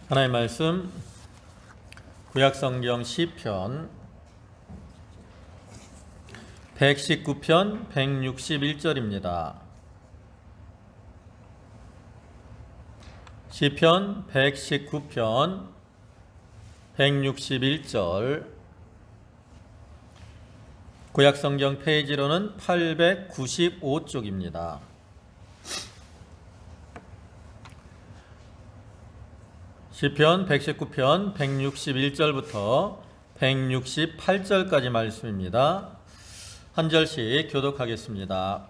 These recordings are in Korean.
하나님의 말씀 구약성경 시편 119편 161절입니다. 시편 119편 161절, 구약성경 페이지로는 895쪽입니다. 시편 119편 161절부터 168절까지 말씀입니다. 한 절씩 교독하겠습니다.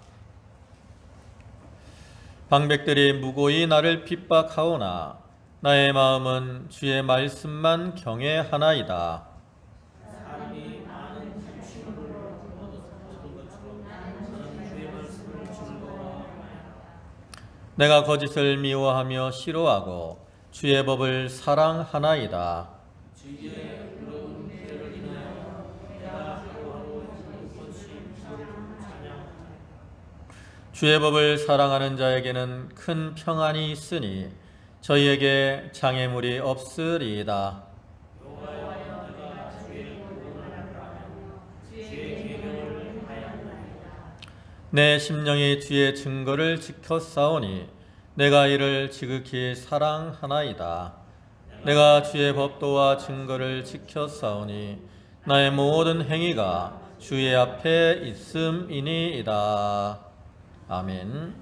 방백들이 무고히 나를 핍박하오나 나의 마음은 주의 말씀만 경외하나이다. 내가 거짓을 미워하며 싫어하고 주의 법을 사랑하나이다. 주의 법을 사랑하는 자에게는 큰 평안이 있으니 저희에게 장애물이 없으리이다. 내 심령이 주의 증거를 지켰사오니 내가 이를 지극히 사랑하나이다. 내가 주의 법도와 증거를 지켰사오니 나의 모든 행위가 주의 앞에 있음이니이다. 아멘.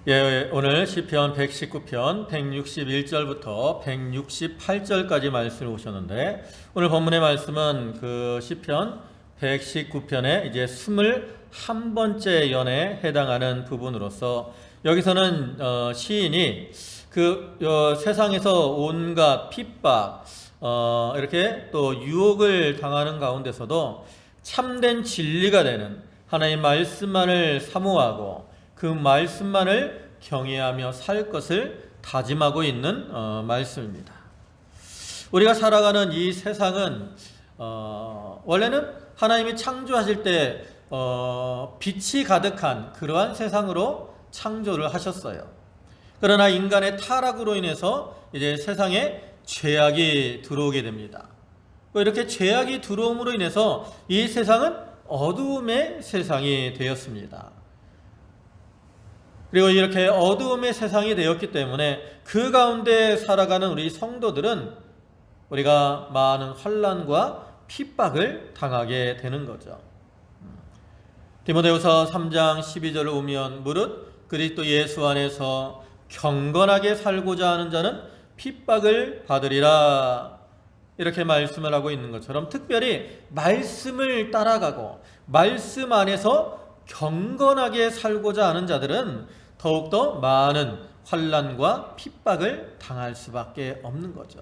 예, 오늘 시편 119편 161절부터 168절까지 말씀을 보셨는데, 오늘 본문의 말씀은 그 시편 119편의 이제 21번째 연에 해당하는 부분으로서, 여기서는 시인이 세상에서 온갖 핍박, 이렇게 또 유혹을 당하는 가운데서도 참된 진리가 되는 하나님의 말씀만을 사모하고 그 말씀만을 경외하며 살 것을 다짐하고 있는 말씀입니다. 우리가 살아가는 이 세상은 원래는 하나님이 창조하실 때 빛이 가득한 그러한 세상으로 창조를 하셨어요. 그러나 인간의 타락으로 인해서 이제 세상에 죄악이 들어오게 됩니다. 이렇게 죄악이 들어옴으로 인해서 이 세상은 어두움의 세상이 되었습니다. 그리고 이렇게 어두움의 세상이 되었기 때문에 그 가운데 살아가는 우리 성도들은 우리가 많은 환난과 핍박을 당하게 되는 거죠. 디모데후서 3장 12절을 보면 무릇 그리스도 예수 안에서 경건하게 살고자 하는 자는 핍박을 받으리라, 이렇게 말씀을 하고 있는 것처럼, 특별히 말씀을 따라가고 말씀 안에서 경건하게 살고자 하는 자들은 더욱더 많은 환난과 핍박을 당할 수밖에 없는 거죠.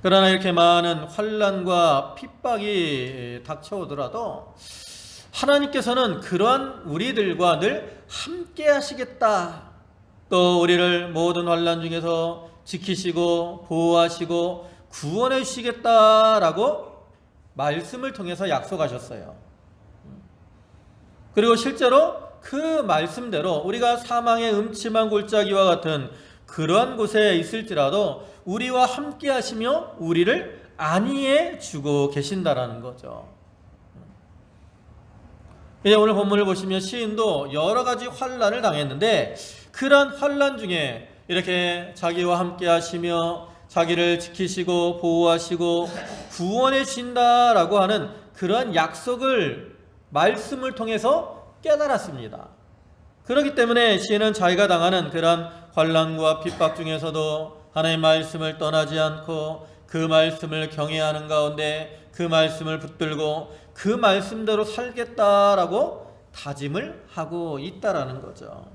그러나 이렇게 많은 환난과 핍박이 닥쳐오더라도 하나님께서는 그러한 우리들과 늘 함께 하시겠다, 또 우리를 모든 환난 중에서 지키시고 보호하시고 구원해 주시겠다라고 말씀을 통해서 약속하셨어요. 그리고 실제로 그 말씀대로 우리가 사망의 음침한 골짜기와 같은 그러한 곳에 있을지라도 우리와 함께 하시며 우리를 안위해 주고 계신다라는 거죠. 이제 오늘 본문을 보시면 시인도 여러 가지 환난을 당했는데, 그러한 환난 중에 이렇게 자기와 함께 하시며 자기를 지키시고 보호하시고 구원해 주신다라고 하는 그러한 약속을 말씀을 통해서 깨달았습니다. 그렇기 때문에 시인은 자기가 당하는 그러한 환난과 핍박 중에서도 하나님의 말씀을 떠나지 않고 그 말씀을 경외하는 가운데 그 말씀을 붙들고 그 말씀대로 살겠다라고 다짐을 하고 있다라는 거죠.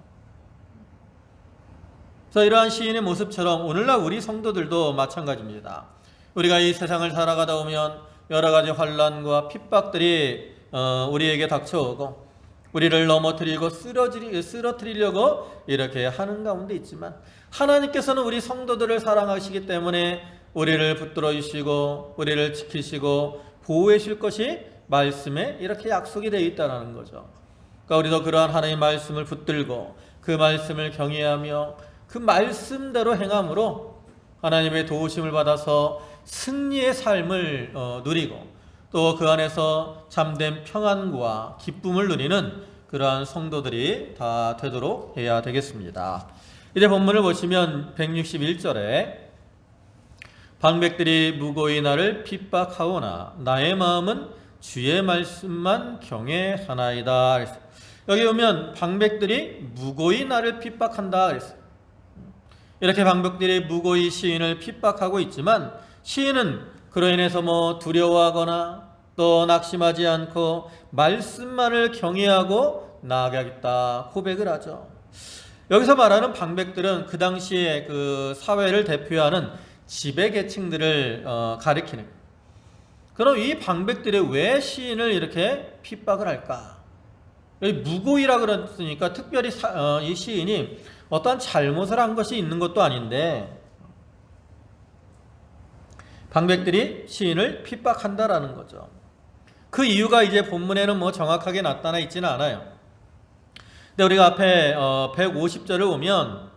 그래서 이러한 시인의 모습처럼 오늘날 우리 성도들도 마찬가지입니다. 우리가 이 세상을 살아가다 보면 여러 가지 환난과 핍박들이 우리에게 닥쳐오고 우리를 넘어뜨리고 쓰러뜨리려고 이렇게 하는 가운데 있지만, 하나님께서는 우리 성도들을 사랑하시기 때문에 우리를 붙들어 주시고 우리를 지키시고 보호해 주실 것이 말씀에 이렇게 약속이 되어 있다는 거죠. 그러니까 우리도 그러한 하나님의 말씀을 붙들고 그 말씀을 경외하며 그 말씀대로 행함으로 하나님의 도우심을 받아서 승리의 삶을 누리고 또 그 안에서 참된 평안과 기쁨을 누리는 그러한 성도들이 다 되도록 해야 되겠습니다. 이제 본문을 보시면 161절에 방백들이 무고히 나를 핍박하오나 나의 마음은 주의 말씀만 경외하나이다. 여기 보면 방백들이 무고히 나를 핍박한다 그랬어요. 이렇게 방백들이 무고히 시인을 핍박하고 있지만 시인은 그로 인해서 두려워하거나 또 낙심하지 않고 말씀만을 경외하고 나아가겠다 고백을 하죠. 여기서 말하는 방백들은 그 당시에 그 사회를 대표하는 지배계층들을 가리키는. 그럼 이 방백들이 왜 시인을 이렇게 핍박을 할까? 여기 무고이라 그랬으니까 특별히 이 시인이 어떠한 잘못을 한 것이 있는 것도 아닌데 방백들이 시인을 핍박한다라는 거죠. 그 이유가 이제 본문에는 정확하게 나타나 있지는 않아요. 근데 우리가 앞에 150절을 보면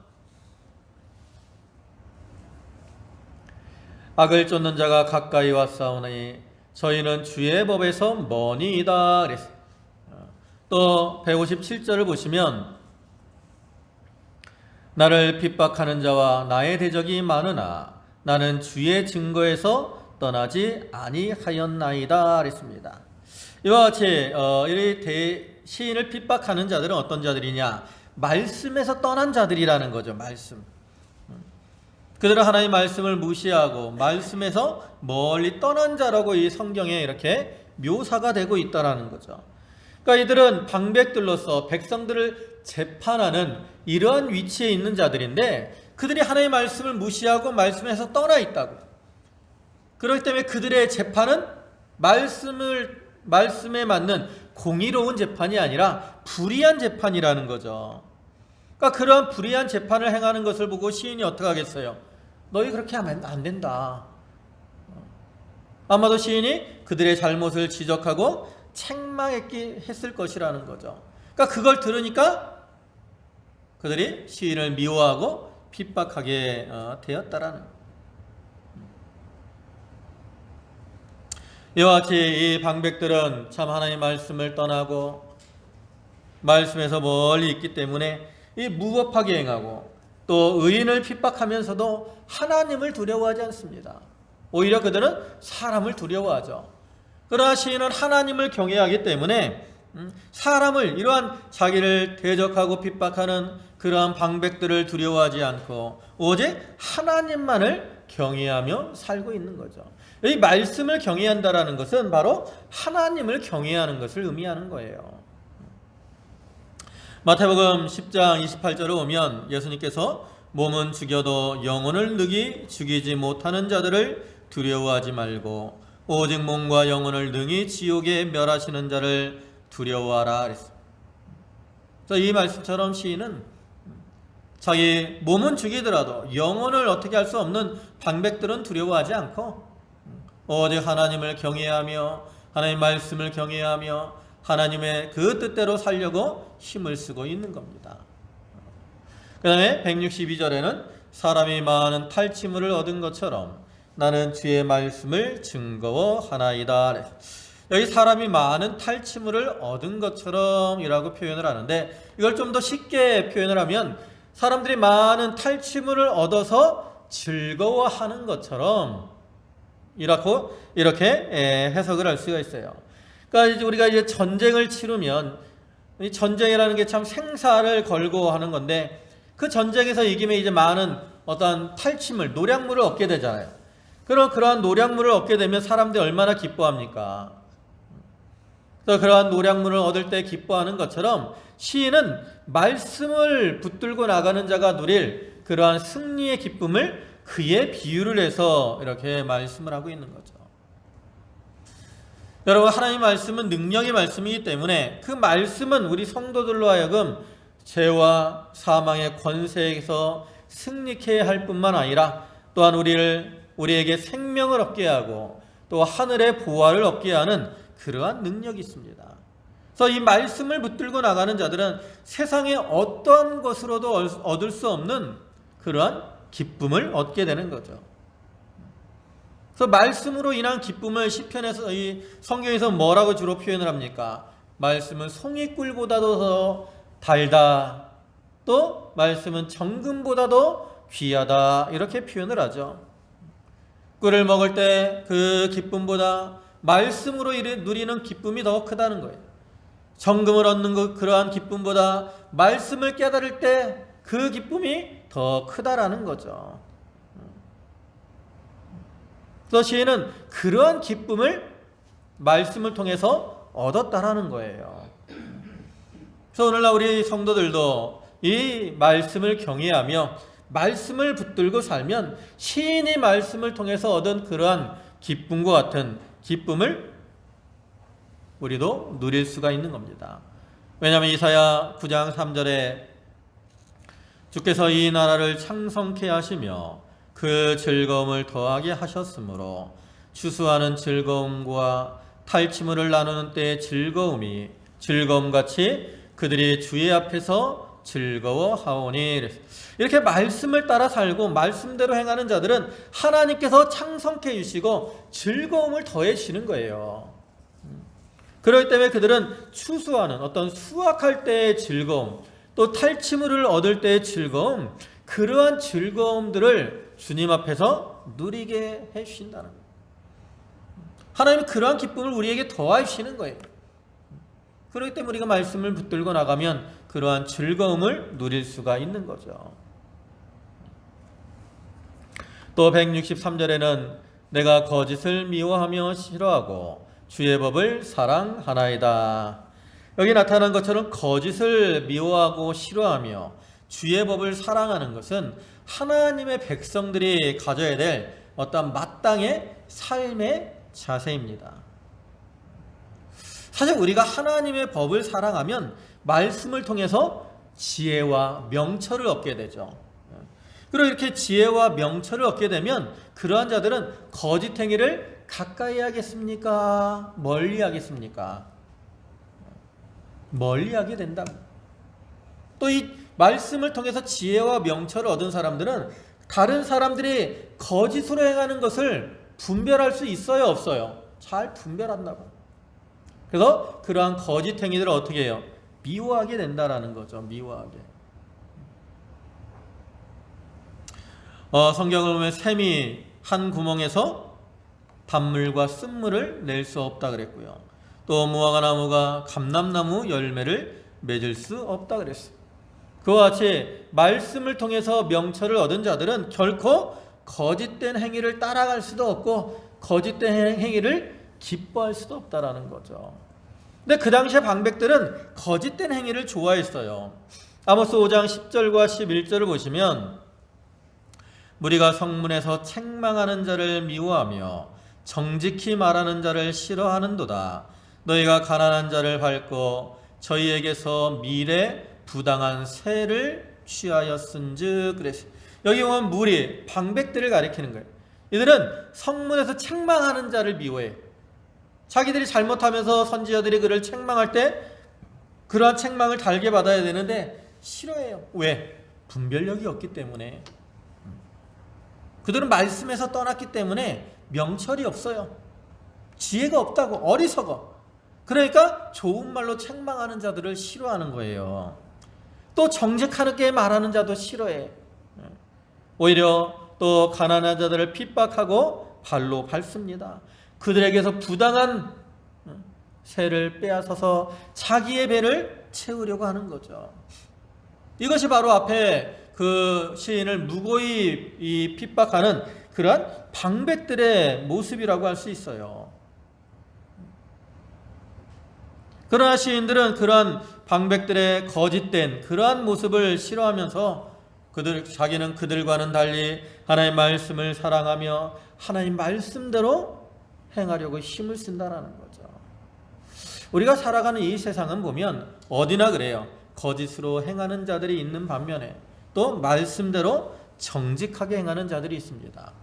악을 쫓는 자가 가까이 왔사오니 저희는 주의 법에서 머니이다 그랬어요. 또 157절을 보시면 나를 핍박하는 자와 나의 대적이 많으나 나는 주의 증거에서 떠나지 아니하였나이다 그랬습니다. 이와 같이 시인을 핍박하는 자들은 어떤 자들이냐? 말씀에서 떠난 자들이라는 거죠. 말씀. 그들은 하나님의 말씀을 무시하고 말씀에서 멀리 떠난 자라고 이 성경에 이렇게 묘사가 되고 있다는 거죠. 그러니까 이들은 방백들로서 백성들을 재판하는 이러한 위치에 있는 자들인데 그들이 하나님의 말씀을 무시하고 말씀에서 떠나 있다고. 그렇기 때문에 그들의 재판은 말씀에 맞는 공의로운 재판이 아니라 불의한 재판이라는 거죠. 그러니까 그러한 불의한 재판을 행하는 것을 보고 시인이 어떻게 하겠어요? 너희 그렇게 하면 안 된다. 아마도 시인이 그들의 잘못을 지적하고 책망했을 것이라는 거죠. 그러니까 그걸 들으니까 그들이 시인을 미워하고 핍박하게 되었다라는. 이와 같이 이 방백들은 참 하나님의 말씀을 떠나고 말씀에서 멀리 있기 때문에 이 무법하게 행하고 또 의인을 핍박하면서도 하나님을 두려워하지 않습니다. 오히려 그들은 사람을 두려워하죠. 그러나 시인은 하나님을 경외하기 때문에 사람을 이러한 자기를 대적하고 핍박하는 그러한 방백들을 두려워하지 않고 오직 하나님만을 경외하며 살고 있는 거죠. 이 말씀을 경외한다라는 것은 바로 하나님을 경외하는 것을 의미하는 거예요. 마태복음 10장 28절을 보면 예수님께서 몸은 죽여도 영혼을 능히 죽이지 못하는 자들을 두려워하지 말고 오직 몸과 영혼을 능히 지옥에 멸하시는 자를 두려워하라 그랬습니다. 이 말씀처럼 시인은 자기 몸은 죽이더라도 영혼을 어떻게 할 수 없는 방백들은 두려워하지 않고 오직 하나님을 경외하며 하나님의 말씀을 경외하며 하나님의 그 뜻대로 살려고 힘을 쓰고 있는 겁니다. 그 다음에 162절에는 사람이 많은 탈취물을 얻은 것처럼 나는 주의 말씀을 증거하나이다. 여기 사람이 많은 탈취물을 얻은 것처럼 이라고 표현을 하는데 이걸 좀 더 쉽게 표현을 하면 사람들이 많은 탈취물을 얻어서 즐거워하는 것처럼 이렇게 해석을 할 수가 있어요. 그러니까 우리가 이제 전쟁을 치르면 이 전쟁이라는 게 참 생사를 걸고 하는 건데 그 전쟁에서 이기면 이제 많은 어떤 탈취물, 노량물을 얻게 되잖아요. 그러한 노량물을 얻게 되면 사람들이 얼마나 기뻐합니까? 그래서 그러한 노량물을 얻을 때 기뻐하는 것처럼 시인은 말씀을 붙들고 나가는 자가 누릴 그러한 승리의 기쁨을 그의 비유를 해서 이렇게 말씀을 하고 있는 거죠. 여러분, 하나님의 말씀은 능력의 말씀이기 때문에 그 말씀은 우리 성도들로 하여금 죄와 사망의 권세에서 승리케 할 뿐만 아니라 또한 우리에게 생명을 얻게 하고 또 하늘의 보화를 얻게 하는 그러한 능력이 있습니다. 그래서 이 말씀을 붙들고 나가는 자들은 세상의 어떤 것으로도 얻을 수 없는 그러한 기쁨을 얻게 되는 거죠. 그래서 말씀으로 인한 기쁨을 시편에서 이 성경에서 뭐라고 주로 표현을 합니까? 말씀은 송이꿀보다도 더 달다. 또 말씀은 정금보다도 귀하다. 이렇게 표현을 하죠. 꿀을 먹을 때 그 기쁨보다 말씀으로 누리는 기쁨이 더 크다는 거예요. 정금을 얻는 그러한 기쁨보다 말씀을 깨달을 때 그 기쁨이 더 크다라는 거죠. 그래서 시인은 그러한 기쁨을 말씀을 통해서 얻었다라는 거예요. 그래서 오늘날 우리 성도들도 이 말씀을 경외하며 말씀을 붙들고 살면 시인이 말씀을 통해서 얻은 그러한 기쁨과 같은 기쁨을 우리도 누릴 수가 있는 겁니다. 왜냐하면 이사야 9장 3절에 주께서 이 나라를 창성케 하시며 그 즐거움을 더하게 하셨으므로 추수하는 즐거움과 탈취물을 나누는 때의 즐거움이 즐거움같이 그들이 주의 앞에서 즐거워하오니. 이렇게 말씀을 따라 살고 말씀대로 행하는 자들은 하나님께서 창성케 해주시고 즐거움을 더해주시는 거예요. 그렇기 때문에 그들은 추수하는 어떤 수확할 때의 즐거움, 또 탈취물을 얻을 때의 즐거움, 그러한 즐거움들을 주님 앞에서 누리게 해주신다는 거예요. 하나님은 그러한 기쁨을 우리에게 더해 주시는 거예요. 그렇기 때문에 우리가 말씀을 붙들고 나가면 그러한 즐거움을 누릴 수가 있는 거죠. 또 163절에는 내가 거짓을 미워하며 싫어하고 주의 법을 사랑하나이다. 여기 나타난 것처럼 거짓을 미워하고 싫어하며 주의 법을 사랑하는 것은 하나님의 백성들이 가져야 될 어떤 마땅의 삶의 자세입니다. 사실 우리가 하나님의 법을 사랑하면 말씀을 통해서 지혜와 명철을 얻게 되죠. 그리고 이렇게 지혜와 명철을 얻게 되면 그러한 자들은 거짓 행위를 가까이 하겠습니까? 멀리 하겠습니까? 멀리 하게 된다. 또 이 말씀을 통해서 지혜와 명철을 얻은 사람들은 다른 사람들이 거짓으로 행하는 것을 분별할 수 있어요, 없어요? 잘 분별한다고. 그래서 그러한 거짓 행위들을 어떻게 해요? 미워하게 된다라는 거죠. 미워하게. 성경을 보면 샘이 한 구멍에서 단물과 쓴물을 낼 수 없다 그랬고요. 또 무화과 나무가 감람나무 열매를 맺을 수 없다 그랬어요. 그와 같이 말씀을 통해서 명철을 얻은 자들은 결코 거짓된 행위를 따라갈 수도 없고 거짓된 행위를 기뻐할 수도 없다라는 거죠. 근데 그 당시에 방백들은 거짓된 행위를 좋아했어요. 아모스 5장 10절과 11절을 보시면 무리가 성문에서 책망하는 자를 미워하며 정직히 말하는 자를 싫어하는도다. 너희가 가난한 자를 밟고 저희에게서 미래 부당한 세를 취하였은즉 그랬어요. 여기 보면 무리, 방백들을 가리키는 거예요. 이들은 성문에서 책망하는 자를 미워해. 자기들이 잘못하면서 선지자들이 그를 책망할 때 그러한 책망을 달게 받아야 되는데 싫어해요. 왜? 분별력이 없기 때문에. 그들은 말씀에서 떠났기 때문에 명철이 없어요. 지혜가 없다고, 어리석어. 그러니까 좋은 말로 책망하는 자들을 싫어하는 거예요. 또 정직하게 말하는 자도 싫어해. 오히려 또 가난한 자들을 핍박하고 발로 밟습니다. 그들에게서 부당한 세를 빼앗아서 자기의 배를 채우려고 하는 거죠. 이것이 바로 앞에 그 시인을 무고히 핍박하는 그러한 방백들의 모습이라고 할 수 있어요. 그러나 시인들은 그러한 방백들의 거짓된 그러한 모습을 싫어하면서 자기는 그들과는 달리 하나님의 말씀을 사랑하며 하나님 말씀대로 행하려고 힘을 쓴다라는 거죠. 우리가 살아가는 이 세상은 보면 어디나 그래요. 거짓으로 행하는 자들이 있는 반면에 또 말씀대로 정직하게 행하는 자들이 있습니다.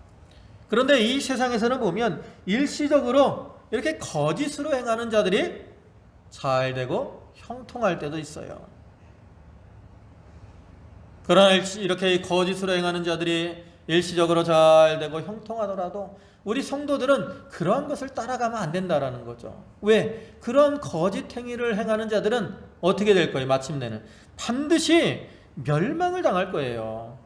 그런데 이 세상에서는 보면 일시적으로 이렇게 거짓으로 행하는 자들이 잘 되고 형통할 때도 있어요. 그러나 이렇게 거짓으로 행하는 자들이 일시적으로 잘 되고 형통하더라도 우리 성도들은 그러한 것을 따라가면 안 된다라는 거죠. 왜? 그런 거짓 행위를 행하는 자들은 어떻게 될 거예요? 마침내는 반드시 멸망을 당할 거예요.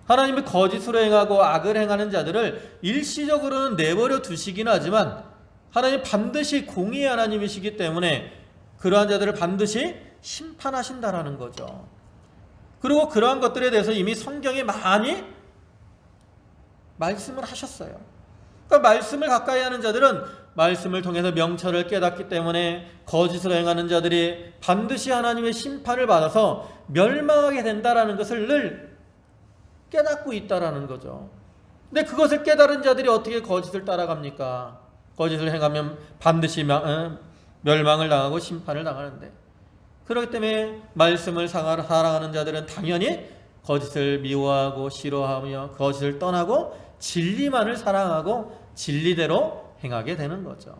하나님이 거짓으로 행하고 악을 행하는 자들을 일시적으로는 내버려 두시긴 하지만 하나님 반드시 공의의 하나님이시기 때문에 그러한 자들을 반드시 심판하신다라는 거죠. 그리고 그러한 것들에 대해서 이미 성경에 많이 말씀을 하셨어요. 그러니까 말씀을 가까이 하는 자들은 말씀을 통해서 명철을 깨닫기 때문에 거짓으로 행하는 자들이 반드시 하나님의 심판을 받아서 멸망하게 된다라는 것을 늘 깨닫고 있다라는 거죠. 근데 그것을 깨달은 자들이 어떻게 거짓을 따라갑니까? 거짓을 행하면 반드시 멸망을 당하고 심판을 당하는데, 그렇기 때문에 말씀을 사랑하는 자들은 당연히 거짓을 미워하고 싫어하며 거짓을 떠나고 진리만을 사랑하고 진리대로 행하게 되는 거죠.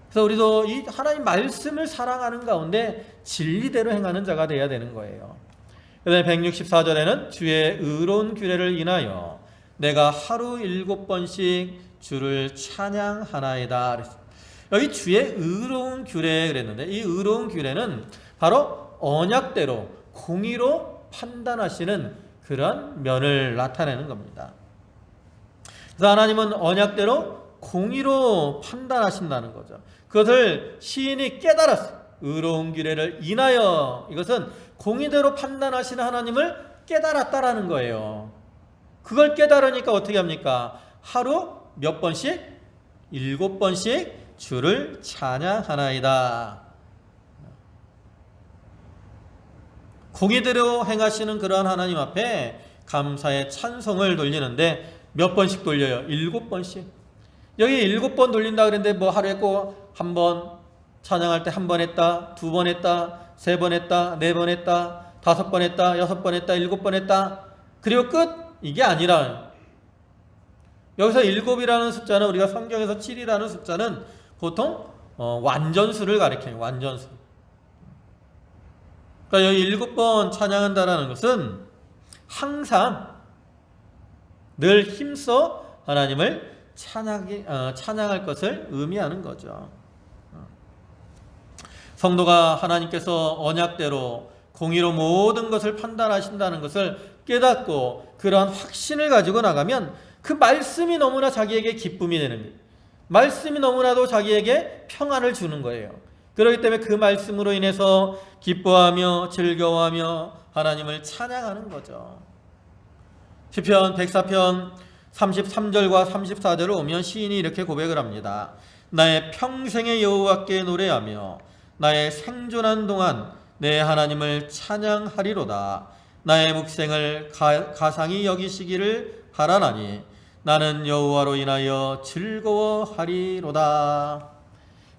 그래서 우리도 이 하나님 말씀을 사랑하는 가운데 진리대로 행하는 자가 되어야 되는 거예요. 그다음에 164절에는 주의 의로운 규례를 인하여 내가 하루 7번씩 주를 찬양하나이다. 여기 주의 의로운 규례 그랬는데, 이 의로운 규례는 바로 언약대로 공의로 판단하시는 그런 면을 나타내는 겁니다. 그래서 하나님은 언약대로 공의로 판단하신다는 거죠. 그것을 시인이 깨달았어요. 의로운 규례를 인하여, 이것은 공의대로 판단하시는 하나님을 깨달았다라는 거예요. 그걸 깨달으니까 어떻게 합니까? 하루 몇 번씩? 7번씩 주를 찬양하나이다. 공의대로 행하시는 그러한 하나님 앞에 감사의 찬송을 돌리는데 몇 번씩 돌려요? 7번씩. 여기 7번 돌린다 그랬는데 뭐 하루에 꼭 한 번 찬양할 때 한 번 했다, 2번 했다, 3번 했다, 4번 했다, 5번 했다, 6번 했다, 7번 했다, 그리고 끝? 이게 아니라 여기서 7이라는 숫자는, 우리가 성경에서 7이라는 숫자는 보통 완전수를 가리켜요. 완전수. 그러니까 여기 7번 찬양한다라는 것은 항상 늘 힘써 하나님을 찬양할 것을 의미하는 거죠. 성도가 하나님께서 언약대로 공의로 모든 것을 판단하신다는 것을 깨닫고 그러한 확신을 가지고 나가면 그 말씀이 너무나 자기에게 기쁨이 되는 거예요. 말씀이 너무나도 자기에게 평안을 주는 거예요. 그렇기 때문에 그 말씀으로 인해서 기뻐하며 즐거워하며 하나님을 찬양하는 거죠. 시편 104편 33절과 34절을 오면 시인이 이렇게 고백을 합니다. 나의 평생의 여호와께 노래하며 나의 생존한 동안 내 하나님을 찬양하리로다. 나의 묵생을 가상히 여기시기를 바라나니 나는 여호와로 인하여 즐거워하리로다.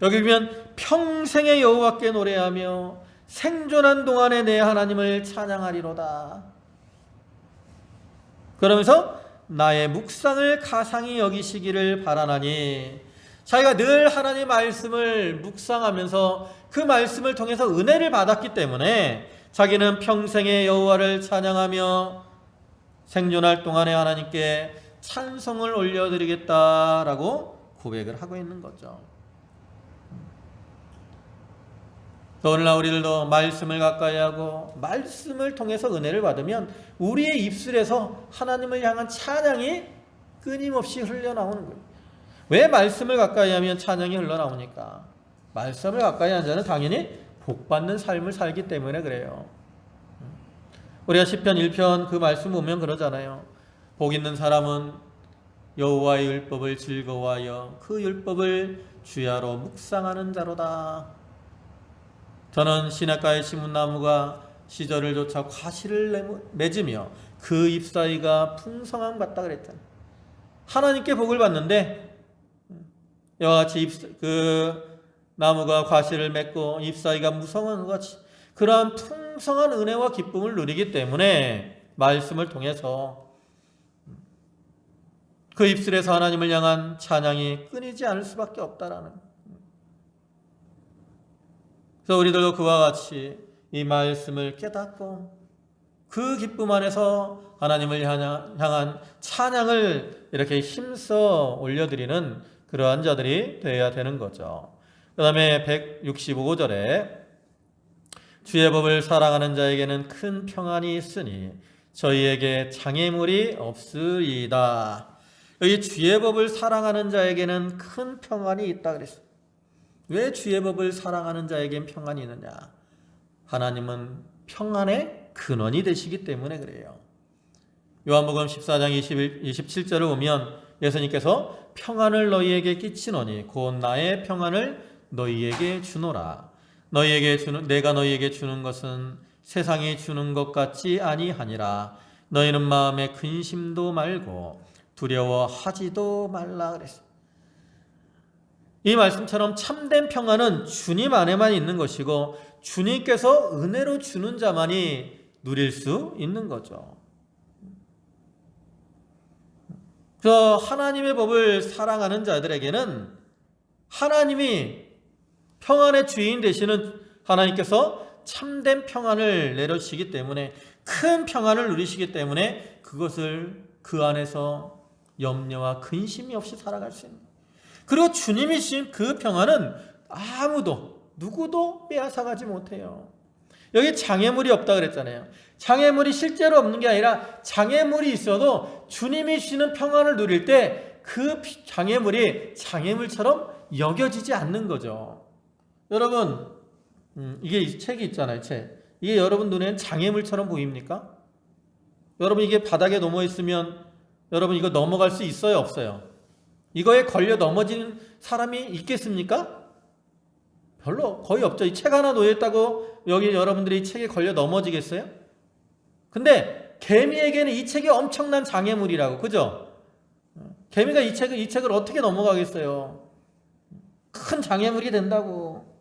여기 보면 평생의 여호와께 노래하며 생존한 동안에 내 하나님을 찬양하리로다. 그러면서 나의 묵상을 가상히 여기시기를 바라나니, 자기가 늘 하나님의 말씀을 묵상하면서 그 말씀을 통해서 은혜를 받았기 때문에 자기는 평생의 여호와를 찬양하며 생존할 동안에 하나님께 찬송을 올려드리겠다라고 고백을 하고 있는 거죠. 오늘날 우리들도 말씀을 가까이 하고 말씀을 통해서 은혜를 받으면 우리의 입술에서 하나님을 향한 찬양이 끊임없이 흘러나오는 거예요. 왜 말씀을 가까이 하면 찬양이 흘러나오니까? 말씀을 가까이 하는 자는 당연히 복받는 삶을 살기 때문에 그래요. 우리가 시편 1편 그 말씀 보면 그러잖아요. 복 있는 사람은 여호와의 율법을 즐거워하여 그 율법을 주야로 묵상하는 자로다. 저는 시냇가에 심은 나무가 시절을 쫓아 과실을 맺으며 그 잎사이가 풍성함 같다 그랬잖아요. 하나님께 복을 받는데 이와 같이 그 나무가 과실을 맺고 잎사이가 무성한 것 같이 그러한 풍성한 은혜와 기쁨을 누리기 때문에 말씀을 통해서 그 입술에서 하나님을 향한 찬양이 끊이지 않을 수밖에 없다라는. 그래서 우리들도 그와 같이 이 말씀을 깨닫고 그 기쁨 안에서 하나님을 향한 찬양을 이렇게 힘써 올려드리는 그러한 자들이 되어야 되는 거죠. 그 다음에 165절에 주의 법을 사랑하는 자에게는 큰 평안이 있으니 저희에게 장애물이 없으리이다. 여기 주의 법을 사랑하는 자에게는 큰 평안이 있다 그랬어요. 왜 주의 법을 사랑하는 자에겐 평안이 있느냐? 하나님은 평안의 근원이 되시기 때문에 그래요. 요한복음 14장 27절을 보면 예수님께서 평안을 너희에게 끼치노니 곧 나의 평안을 너희에게 주노라. 내가 너희에게 주는 것은 세상이 주는 것 같지 아니하니라. 너희는 마음에 근심도 말고 두려워하지도 말라 그랬어요. 이 말씀처럼 참된 평안은 주님 안에만 있는 것이고 주님께서 은혜로 주는 자만이 누릴 수 있는 거죠. 그래서 하나님의 법을 사랑하는 자들에게는 하나님이 평안의 주인 되시는 하나님께서 참된 평안을 내려주시기 때문에 큰 평안을 누리시기 때문에 그것을 그 안에서 염려와 근심이 없이 살아갈 수 있는, 그리고 주님이 주신 그 평안은 누구도 빼앗아가지 못해요. 여기 장애물이 없다 그랬잖아요. 장애물이 실제로 없는 게 아니라 장애물이 있어도 주님이 주시는 평안을 누릴 때 그 장애물이 장애물처럼 여겨지지 않는 거죠. 여러분, 이게 이 책이 있잖아요. 책. 이게 여러분 눈에는 장애물처럼 보입니까? 여러분, 이게 바닥에 놓여 있으면 여러분 이거 넘어갈 수 있어요, 없어요? 이거에 걸려 넘어지는 사람이 있겠습니까? 별로 거의 없죠. 이 책 하나 놓여 있다고 여기 여러분들이 이 책에 걸려 넘어지겠어요? 근데 개미에게는 이 책이 엄청난 장애물이라고, 그죠? 개미가 이 책을 어떻게 넘어가겠어요? 큰 장애물이 된다고.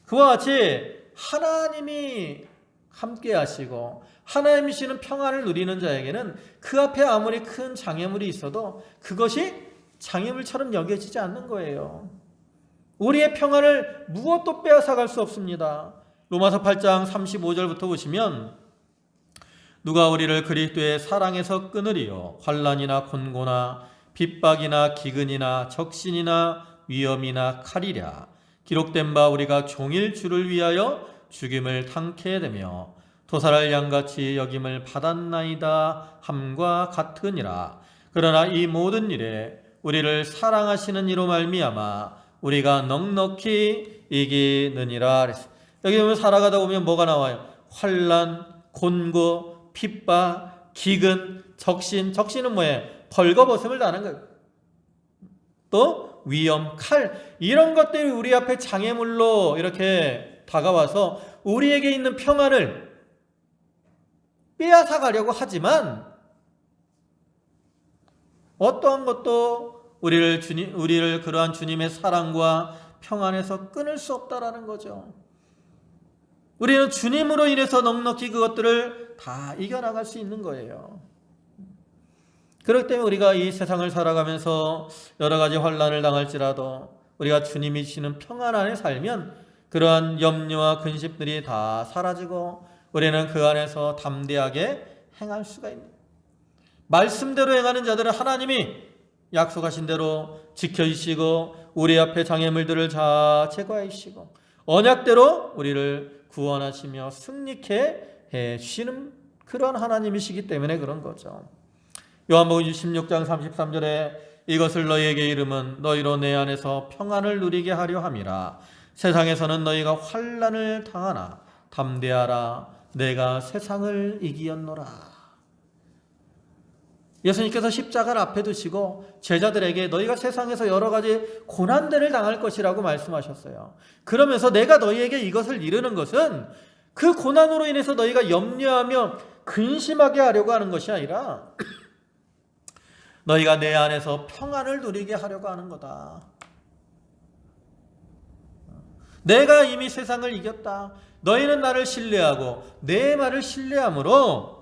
그와 같이 하나님이 함께 하시고 하나님이 주시는 평안을 누리는 자에게는 그 앞에 아무리 큰 장애물이 있어도 그것이 장애물처럼 여겨지지 않는 거예요. 우리의 평안을 무엇도 빼앗아갈 수 없습니다. 로마서 8장 35절부터 보시면 누가 우리를 그리스도의 사랑에서 끊으리요? 환난이나 곤고나 핍박이나 기근이나 적신이나 위험이나 칼이랴. 기록된 바 우리가 종일 주를 위하여 죽임을 당케 되며 도살할 양같이 여김을 받았나이다 함과 같으니라. 그러나 이 모든 일에 우리를 사랑하시는 이로 말미암아 우리가 넉넉히 이기느니라. 여기 보면 살아가다 보면 뭐가 나와요? 환난, 곤고, 핍박, 기근, 적신. 적신은 뭐예요? 벌거벗음을 당하는 거예요. 또 위험, 칼, 이런 것들이 우리 앞에 장애물로 이렇게 다가와서 우리에게 있는 평안을 빼앗아 가려고 하지만 어떠한 것도 우리를 그러한 주님의 사랑과 평안에서 끊을 수 없다라는 거죠. 우리는 주님으로 인해서 넉넉히 그것들을 다 이겨나갈 수 있는 거예요. 그렇기 때문에 우리가 이 세상을 살아가면서 여러 가지 환난을 당할지라도 우리가 주님이 주시는 평안 안에 살면 그러한 염려와 근심들이 다 사라지고 우리는 그 안에서 담대하게 행할 수가 있는, 말씀대로 행하는 자들은 하나님이 약속하신 대로 지켜주시고 우리 앞에 장애물들을 다 제거해 주시고 언약대로 우리를 구원하시며 승리케 해주시는 그런 하나님이시기 때문에 그런 거죠. 요한복음 16장 33절에 이것을 너희에게 이름은 너희로 내 안에서 평안을 누리게 하려 함이라. 세상에서는 너희가 환난을 당하나 담대하라. 내가 세상을 이기었노라. 예수님께서 십자가를 앞에 두시고 제자들에게 너희가 세상에서 여러 가지 고난들을 당할 것이라고 말씀하셨어요. 그러면서 내가 너희에게 이것을 이루는 것은 그 고난으로 인해서 너희가 염려하며 근심하게 하려고 하는 것이 아니라 너희가 내 안에서 평안을 누리게 하려고 하는 거다. 내가 이미 세상을 이겼다. 너희는 나를 신뢰하고 내 말을 신뢰함으로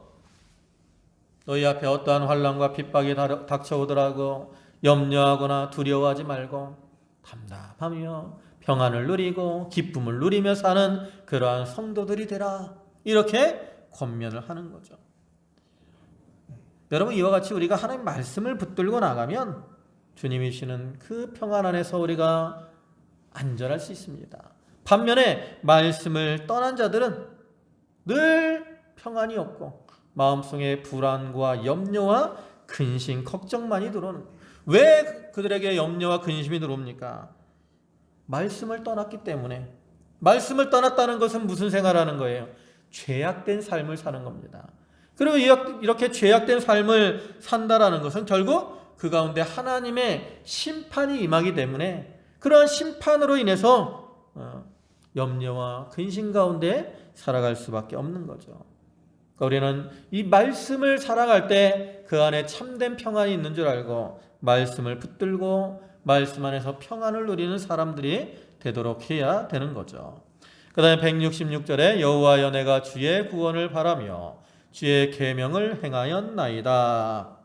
너희 앞에 어떠한 환난과 핍박이 닥쳐오더라도 염려하거나 두려워하지 말고 담담하며 평안을 누리고 기쁨을 누리며 사는 그러한 성도들이 되라. 이렇게 권면을 하는 거죠. 여러분, 이와 같이 우리가 하나님 말씀을 붙들고 나가면 주님이 주시는 그 평안 안에서 우리가 안전할 수 있습니다. 반면에 말씀을 떠난 자들은 늘 평안이 없고 마음속에 불안과 염려와 근심, 걱정만이 들어오는 거예요. 왜 그들에게 염려와 근심이 들어옵니까? 말씀을 떠났기 때문에. 말씀을 떠났다는 것은 무슨 생활하는 거예요? 죄악된 삶을 사는 겁니다. 그리고 이렇게 죄악된 삶을 산다라는 것은 결국 그 가운데 하나님의 심판이 임하기 때문에 그러한 심판으로 인해서 염려와 근심 가운데 살아갈 수밖에 없는 거죠. 그러니까 우리는 이 말씀을 살아갈 때 그 안에 참된 평안이 있는 줄 알고 말씀을 붙들고 말씀 안에서 평안을 누리는 사람들이 되도록 해야 되는 거죠. 그 다음에 166절에 여호와여 내가 주의 구원을 바라며 주의 계명을 행하였나이다.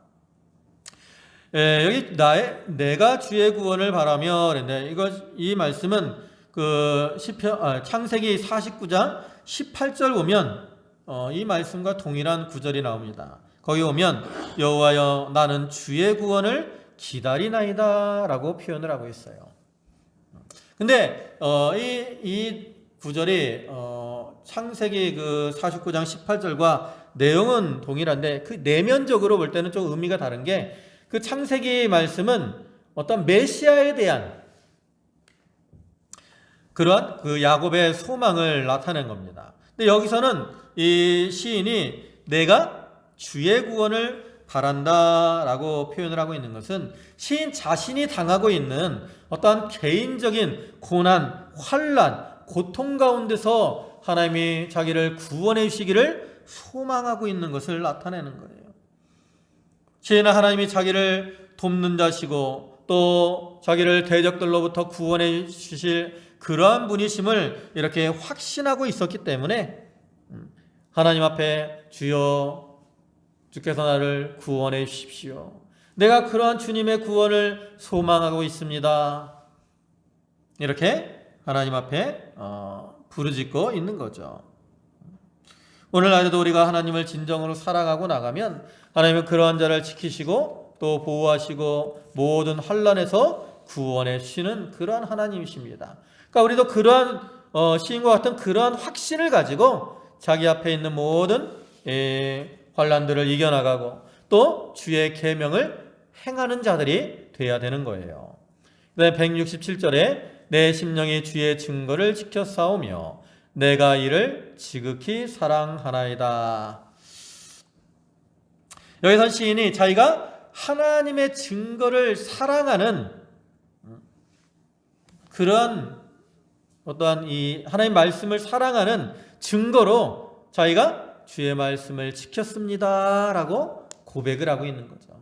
여기 내가 주의 구원을 바라며 그랬는데 이 말씀은 그 창세기 49장 18절 보면 이 말씀과 동일한 구절이 나옵니다. 거기 보면 여호와여 나는 주의 구원을 기다리나이다 라고 표현을 하고 있어요. 근데 이 구절이 창세기 그 49장 18절과 내용은 동일한데 그 내면적으로 볼 때는 좀 의미가 다른 게 그 창세기 말씀은 어떤 메시아에 대한 그러한 그 야곱의 소망을 나타낸 겁니다. 근데 여기서는 이 시인이 내가 주의 구원을 바란다라고 표현을 하고 있는 것은 시인 자신이 당하고 있는 어떠한 개인적인 고난, 환난, 고통 가운데서 하나님이 자기를 구원해 주시기를 소망하고 있는 것을 나타내는 거예요. 시인은 하나님이 자기를 돕는 자시고 또 자기를 대적들로부터 구원해 주실 그러한 분이심을 이렇게 확신하고 있었기 때문에 하나님 앞에 주여 주께서 나를 구원해 주십시오. 내가 그러한 주님의 구원을 소망하고 있습니다. 이렇게 하나님 앞에 부르짖고 있는 거죠. 오늘날에도 우리가 하나님을 진정으로 사랑하고 나가면 하나님은 그러한 자를 지키시고 또 보호하시고 모든 환난에서 구원해 주시는 그러한 하나님이십니다. 그러니까 우리도 그러한 시인과 같은 그러한 확신을 가지고 자기 앞에 있는 모든 환난들을 이겨나가고 또 주의 계명을 행하는 자들이 돼야 되는 거예요. 그다음에 167절에 내 심령이 주의 증거를 지켜 싸우며 내가 이를 지극히 사랑하나이다. 여기서 시인이 자기가 하나님의 증거를 사랑하는 그런 어떠한 이 하나님 말씀을 사랑하는 증거로 자기가 주의 말씀을 지켰습니다 라고 고백을 하고 있는 거죠.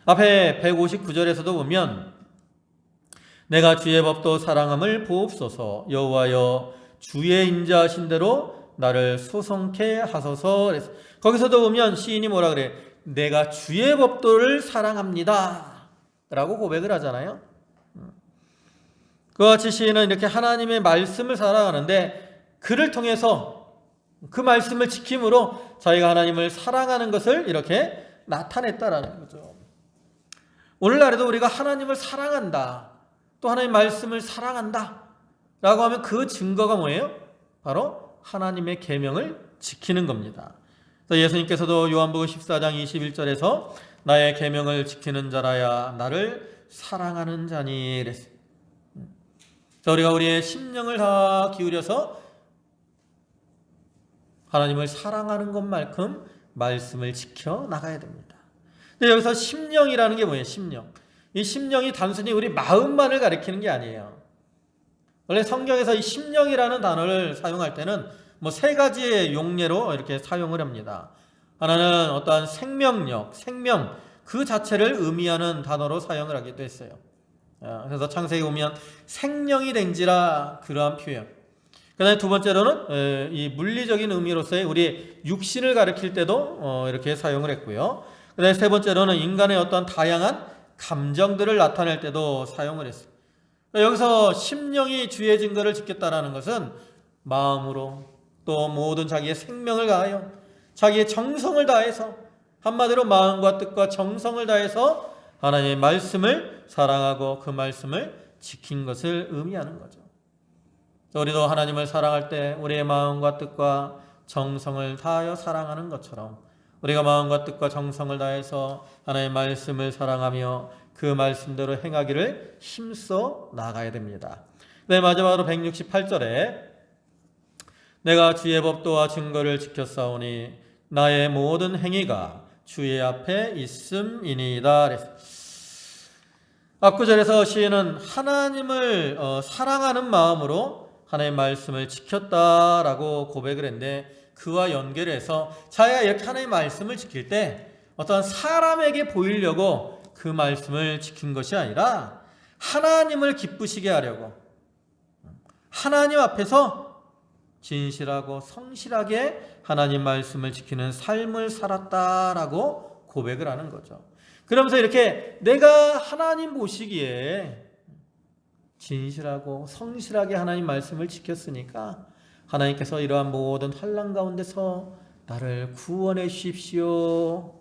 앞에 159절에서도 보면 내가 주의 법도 사랑함을 보옵소서 여호와여 주의 인자하신 대로 나를 소성케 하소서. 거기서도 보면 시인이 뭐라 그래? 내가 주의 법도를 사랑합니다 라고 고백을 하잖아요. 그와 같이 시인은 이렇게 하나님의 말씀을 사랑하는데 그를 통해서 그 말씀을 지킴으로 자기가 하나님을 사랑하는 것을 이렇게 나타냈다라는 거죠. 오늘날에도 우리가 하나님을 사랑한다, 또 하나님의 말씀을 사랑한다 라고 하면 그 증거가 뭐예요? 바로 하나님의 계명을 지키는 겁니다. 예수님께서도 요한복음 14장 21절에서 나의 계명을 지키는 자라야 나를 사랑하는 자니 이랬어요. 우리가 우리의 심령을 다 기울여서 하나님을 사랑하는 것만큼 말씀을 지켜 나가야 됩니다. 근데 여기서 심령이라는 게 뭐예요? 심령. 이 심령이 단순히 우리 마음만을 가리키는 게 아니에요. 원래 성경에서 이 심령이라는 단어를 사용할 때는 뭐 세 가지의 용례로 이렇게 사용을 합니다. 하나는 어떠한 생명력, 생명 그 자체를 의미하는 단어로 사용을 하기도 했어요. 그래서 창세기 보면 생명이 된지라 그러한 표현. 그 다음에 두 번째로는 이 물리적인 의미로서의 우리 육신을 가리킬 때도 이렇게 사용을 했고요. 그 다음에 세 번째로는 인간의 어떤 다양한 감정들을 나타낼 때도 사용을 했어요. 여기서 심령이 주의 증거를 지켰다라는 것은 마음으로 또 모든 자기의 생명을 다하여 자기의 정성을 다해서 한마디로 마음과 뜻과 정성을 다해서 하나님의 말씀을 사랑하고 그 말씀을 지킨 것을 의미하는 거죠. 우리도 하나님을 사랑할 때 우리의 마음과 뜻과 정성을 다하여 사랑하는 것처럼 우리가 마음과 뜻과 정성을 다해서 하나님의 말씀을 사랑하며 그 말씀대로 행하기를 힘써 나가야 됩니다. 네, 마지막으로 168절에 내가 주의 법도와 증거를 지켰사오니 나의 모든 행위가 주의 앞에 있음이니이다. 앞구절에서 시인은 하나님을 사랑하는 마음으로 하나님의 말씀을 지켰다라고 고백을 했는데 그와 연결해서 자기가 이렇게 하나님의 말씀을 지킬 때 어떤 사람에게 보이려고 그 말씀을 지킨 것이 아니라 하나님을 기쁘시게 하려고 하나님 앞에서 진실하고 성실하게 하나님 말씀을 지키는 삶을 살았다라고 고백을 하는 거죠. 그러면서 이렇게 내가 하나님 보시기에 진실하고 성실하게 하나님 말씀을 지켰으니까 하나님께서 이러한 모든 환난 가운데서 나를 구원해 주십시오.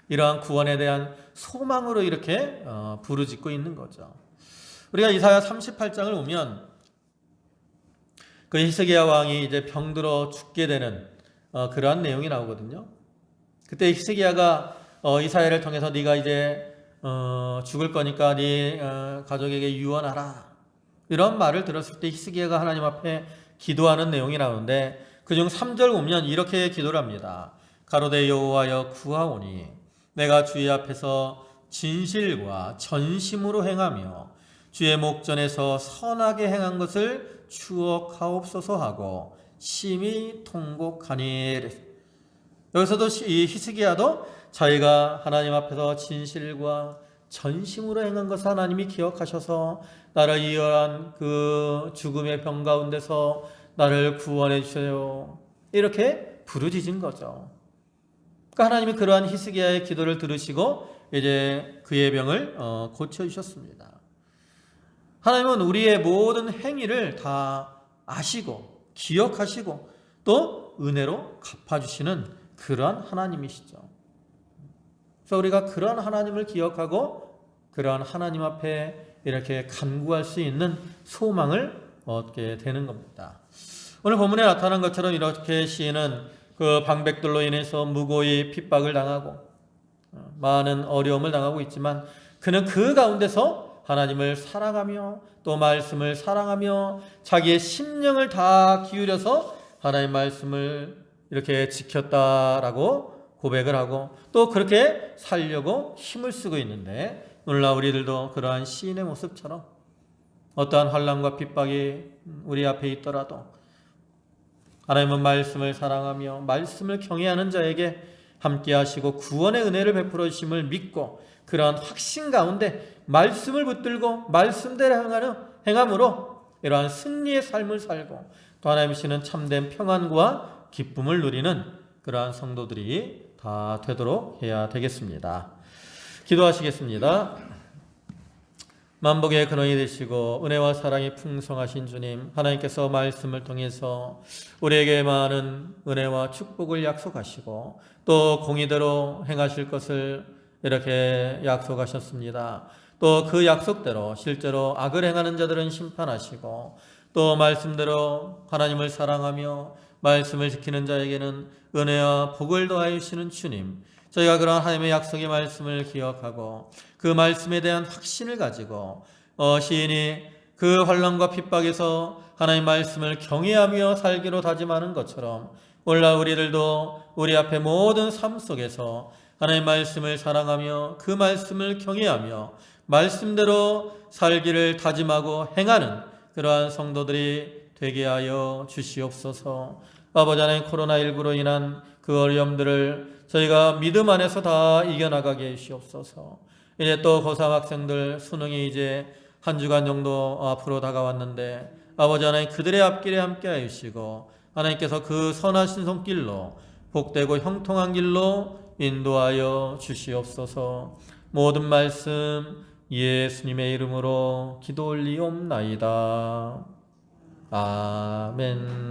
이러한 구원에 대한 소망으로 이렇게 부르짖고 있는 거죠. 우리가 이사야 38장을 보면 그 히스기야 왕이 이제 병들어 죽게 되는 그러한 내용이 나오거든요. 그때 히스기야가 이사야를 통해서 네가 이제 죽을 거니까 네 가족에게 유언하라. 이런 말을 들었을 때 히스기야가 하나님 앞에 기도하는 내용이 나오는데 그중 3절 보면 이렇게 기도를 합니다. 가로되 여호와여 구하오니 내가 주의 앞에서 진실과 전심으로 행하며 주의 목전에서 선하게 행한 것을 추억하옵소서 하고 심히 통곡하니. 여기서도 이 히스기야도 자기가 하나님 앞에서 진실과 전심으로 행한 것을 하나님이 기억하셔서 나를 이러한 그 죽음의 병 가운데서 나를 구원해 주세요. 이렇게 부르짖은 거죠. 그러니까 하나님이 그러한 히스기야의 기도를 들으시고 이제 그의 병을 고쳐주셨습니다. 하나님은 우리의 모든 행위를 다 아시고 기억하시고 또 은혜로 갚아주시는 그러한 하나님이시죠. 그래서 우리가 그러한 하나님을 기억하고 그러한 하나님 앞에 이렇게 간구할 수 있는 소망을 얻게 되는 겁니다. 오늘 본문에 나타난 것처럼 이렇게 시인은 그 방백들로 인해서 무고히 핍박을 당하고 많은 어려움을 당하고 있지만 그는 그 가운데서 하나님을 사랑하며 또 말씀을 사랑하며 자기의 심령을 다 기울여서 하나님의 말씀을 이렇게 지켰다라고 고백을 하고 또 그렇게 살려고 힘을 쓰고 있는데 오늘날 우리들도 그러한 시인의 모습처럼 어떠한 환난과 핍박이 우리 앞에 있더라도 하나님은 말씀을 사랑하며 말씀을 경외하는 자에게 함께 하시고 구원의 은혜를 베풀어 주심을 믿고 그러한 확신 가운데 말씀을 붙들고 말씀대로 행함으로 이러한 승리의 삶을 살고 또 하나님이 주시는 참된 평안과 기쁨을 누리는 그러한 성도들이 다 되도록 해야 되겠습니다. 기도하시겠습니다. 만복의 근원이 되시고 은혜와 사랑이 풍성하신 주님, 하나님께서 말씀을 통해서 우리에게 많은 은혜와 축복을 약속하시고 또 공의대로 행하실 것을 이렇게 약속하셨습니다. 또 그 약속대로 실제로 악을 행하는 자들은 심판하시고 또 말씀대로 하나님을 사랑하며 말씀을 지키는 자에게는 은혜와 복을 더하여 주시는 주님, 저희가 그런 하나님의 약속의 말씀을 기억하고 그 말씀에 대한 확신을 가지고 시인이 그 환난과 핍박에서 하나님의 말씀을 경외하며 살기로 다짐하는 것처럼 오늘날 우리들도 우리 앞에 모든 삶 속에서 하나님의 말씀을 사랑하며 그 말씀을 경외하며 말씀대로 살기를 다짐하고 행하는 그러한 성도들이 되게 하여 주시옵소서. 아버지 하나님, 코로나19로 인한 그 어려움들을 저희가 믿음 안에서 다 이겨나가게 해주시옵소서. 이제 또 고3 학생들 수능이 이제 한 주간 정도 앞으로 다가왔는데 아버지 하나님, 그들의 앞길에 함께 해주시고 하나님께서 그 선하신 손길로 복되고 형통한 길로 인도하여 주시옵소서. 모든 말씀 예수님의 이름으로 기도 올리옵나이다. 아멘.